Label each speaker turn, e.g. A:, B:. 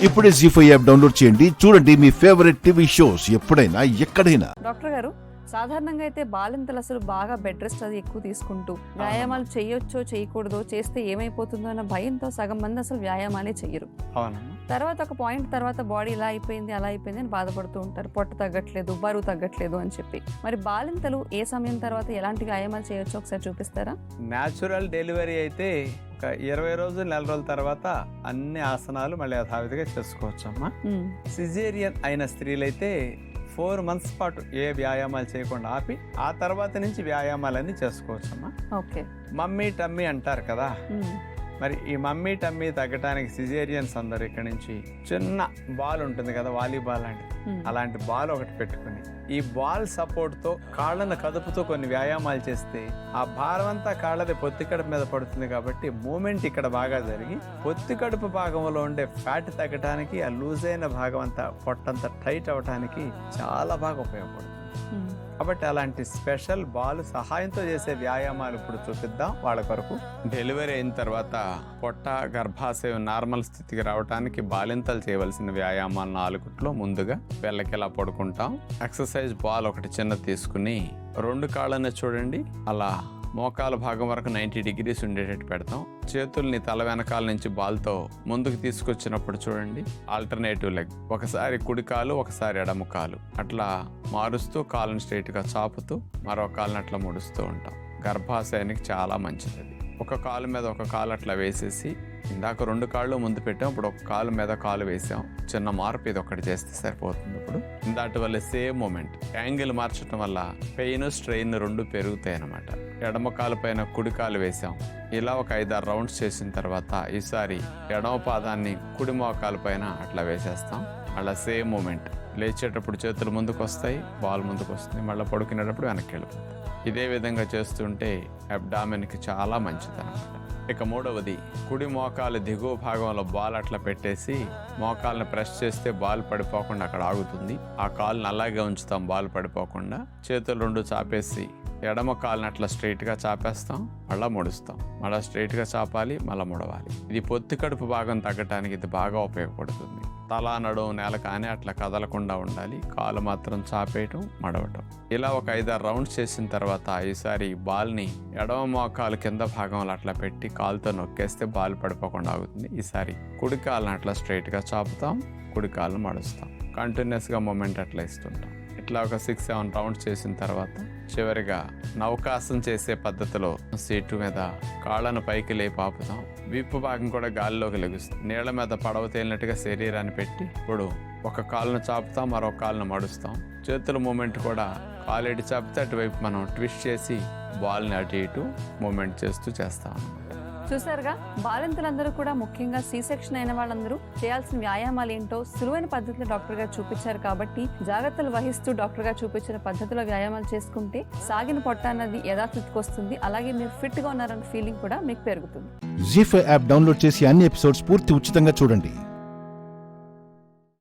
A: ఇప్పుడే జీ5 app download చేయండి. చూడండి మీ ఫేవరెట్ టీవీ షోస్ ఎప్పుడైనా ఎక్కడైనా.
B: డాక్టర్ గారు, సాధారణంగా అయితే బాలింతలు అసలు బాగా బెడ్ రెస్ట్ అది ఎక్కువ తీసుకుంటూ వ్యాయామాలు చేయొచ్చో చేయకూడదో, చేస్తే ఏమైపోతుందో అన్న భయంతో సగం మంది అసలు వ్యాయామాలే చెయ్యరు. తర్వాత ఒక పాయింట్ తర్వాత బాడీ ఇలా అయిపోయింది అలా అయిపోయింది అని బాధపడుతూ ఉంటారు. పొట్ట తగ్గట్లేదు, బరువు తగ్గట్లేదు అని చెప్పి. మరి బాలింతలు ఏ సమయం తర్వాత ఎలాంటి వ్యాయామాలు చేయొచ్చో ఒకసారి చూపిస్తారా?
C: న్యాచురల్ డెలివరీ అయితే ఒక 20 రోజులు నెల రోజుల తర్వాత అన్ని ఆసనాలు మళ్ళీ యథావిధిగా చేసుకోవచ్చమ్మా. సిజేరియన్ అయిన స్త్రీలైతే 4 months పాటు ఏ వ్యాయామాలు చేయకుండా ఆపి ఆ తర్వాత నుంచి వ్యాయామాలన్నీ చేసుకోవచ్చమ్మా.
B: ఓకే.
C: మమ్మీ టమ్మీ అంటారు కదా, మరి ఈ మమ్మీ టమ్మీ తగ్గడానికి సిజేరియన్స్ అందరు ఇక్కడ నుంచి చిన్న బాల్ ఉంటుంది కదా, వాలీబాల్ లాంటిది, అలాంటి బాల్ ఒకటి పెట్టుకుని ఈ బాల్ సపోర్ట్ తో కాళ్ళను కదుపుతూ కొన్ని వ్యాయామాలు చేస్తే ఆ భారం అంతా కాళ్ళది పొత్తి కడుపు మీద పడుతుంది. కాబట్టి మూమెంట్ ఇక్కడ బాగా జరిగి పొత్తి కడుపు భాగంలో ఉండే ఫ్యాట్ తగ్గడానికి, ఆ లూజ్ అయిన భాగం అంతా పొట్టంతా టైట్ అవడానికి చాలా బాగా ఉపయోగపడుతుంది. కాబట్టి అలాంటి స్పెషల్ బాల్ సహాయంతో చేసే వ్యాయామాలు ఇప్పుడు చూపిద్దాం వాళ్ళ కొరకు. డెలివరీ అయిన తర్వాత పొట్ట గర్భాశయం నార్మల్ స్థితికి రావడానికి బాలింతలు చేయవలసిన వ్యాయామాలు 4 ముందుగా వెళ్ళకిలా పడుకుంటాం. ఎక్సర్సైజ్ బాల్ ఒకటి చిన్న తీసుకుని 2 కాళ్ళని చూడండి అలా మోకాల భాగం వరకు 90 degrees ఉండేటట్టు పెడతాం. చేతుల్ని తల వెనకాల నుంచి బాల్తో ముందుకు తీసుకొచ్చినప్పుడు చూడండి ఆల్టర్నేటివ్ లెగ్, ఒకసారి కుడి కాలు ఒకసారి ఎడమ కాలు అట్లా మారుస్తూ కాళ్ళని స్ట్రైట్గా చాపుతూ మరో కాళ్ళని అట్లా ముడుస్తూ ఉంటాం. గర్భాశయానికి చాలా మంచిది. ఒక కాలు మీద ఒక కాలు అట్లా వేసేసి, ఇందాక 2 కాళ్ళు ముందు పెట్టాం, ఇప్పుడు ఒక కాలు మీద కాలు వేసాం. చిన్న మార్పు ఇది ఒకటి చేస్తే సరిపోతుంది. ఇప్పుడు దాటి వల్ల సేమ్ మూమెంట్ యాంగిల్ మార్చడం వల్ల పెయిన్ స్ట్రెయిన్ 2 పెరుగుతాయి అన్నమాట. ఎడమ కాలు పైన కుడి కాలు వేసాం. ఇలా ఒక 5-6 రౌండ్స్ చేసిన తర్వాత ఈసారి ఎడమ పాదాన్ని కుడి మోకాలు పైన అట్లా వేసేస్తాం. అలా సేమ్ మూమెంట్. లేచేటప్పుడు చేతులు ముందుకు వస్తాయి, బాల్ ముందుకు వస్తుంది, మళ్ళీ పడుకునేటప్పుడు వెనక్కి వెళ్ళిపోతాయి. ఇదే విధంగా చేస్తుంటే అబ్డామెన్కి చాలా మంచిది అన్నమాట. ఇక 3వది, కుడి మోకాలు దిగువ భాగంలో బాల్ అట్లా పెట్టేసి మోకాలను ప్రెస్ చేస్తే బాల్ పడిపోకుండా అక్కడ ఆగుతుంది. ఆ కాలుని అలాగే ఉంచుతాం బాల్ పడిపోకుండా. చేతులు 2 చాపేసి ఎడమ కాలుని అట్లా స్ట్రైట్గా చాపేస్తాం, మళ్ళీ ముడుస్తాం. మళ్ళీ స్ట్రైట్గా చాపాలి, మళ్ళీ ముడవాలి. ఇది పొత్తి కడుపు భాగం తగ్గటానికి ఇది బాగా ఉపయోగపడుతుంది. తల నడుము నేల కానీ అట్లా కదలకుండా ఉండాలి. కాలు మాత్రం చాపేయటం, మడవటం. ఇలా ఒక 5-6 రౌండ్స్ చేసిన తర్వాత ఈసారి బాల్ని ఎడమ మోకాలు కింద భాగంలో అట్లా పెట్టి కాలుతో నొక్కేస్తే బాల్ పడిపోకుండా ఆగుతుంది. ఈసారి కుడి కాలుని అట్లా స్ట్రైట్గా చాపుతాం, కుడి కాలుని మడుస్తాం. కంటిన్యూస్గా మూమెంట్ అట్లా ఇస్తుంటాం. ఇట్లా ఒక 6-7 రౌండ్స్ చేసిన తర్వాత చివరిగా నౌకాసనం చేసే పద్ధతిలో సీటు మీద కాళ్ళను పైకి లేపి ఆపుతాం. వీపు భాగం కూడా గాలిలోకి లెగుస్తుంది. నీళ్ల మీద పడవ తేలినట్టుగా శరీరాన్ని పెట్టి ఇప్పుడు ఒక కాలును చాపుతాం, మరో కాలును మడుస్తాం. చేతుల మూమెంట్ కూడా కాలు ఎటు చాపితే అటువైపు మనం ట్విస్ట్ చేసి బాల్ని అటు ఇటు మూమెంట్ చేస్తూ చేస్తాం.
B: చూసారుగా, బాలింతలందరూ కూడా ముఖ్యంగా సి సెక్షన్ అయిన వాళ్ళందరూ చేయాల్సిన వ్యాయామాలు ఏంటో సులువైన పద్ధతిలో డాక్టర్ గారు చూపించారు. కాబట్టి జాగ్రత్తలు వహిస్తూ డాక్టర్ గారు చూపించిన పద్ధతిలో వ్యాయామాలు చేసుకుంటే సాగిన పొట్ట అన్నది యథాస్థితికి వస్తుంది. అలాగే మీరు ఫిట్ గా ఉన్నారన్న ఫీలింగ్ కూడా మీకు పెరుగుతుంది.
A: జీ5 యాప్ డౌన్లోడ్ చేసి అన్ని ఎపిసోడ్స్ పూర్తి ఉచితంగా చూడండి.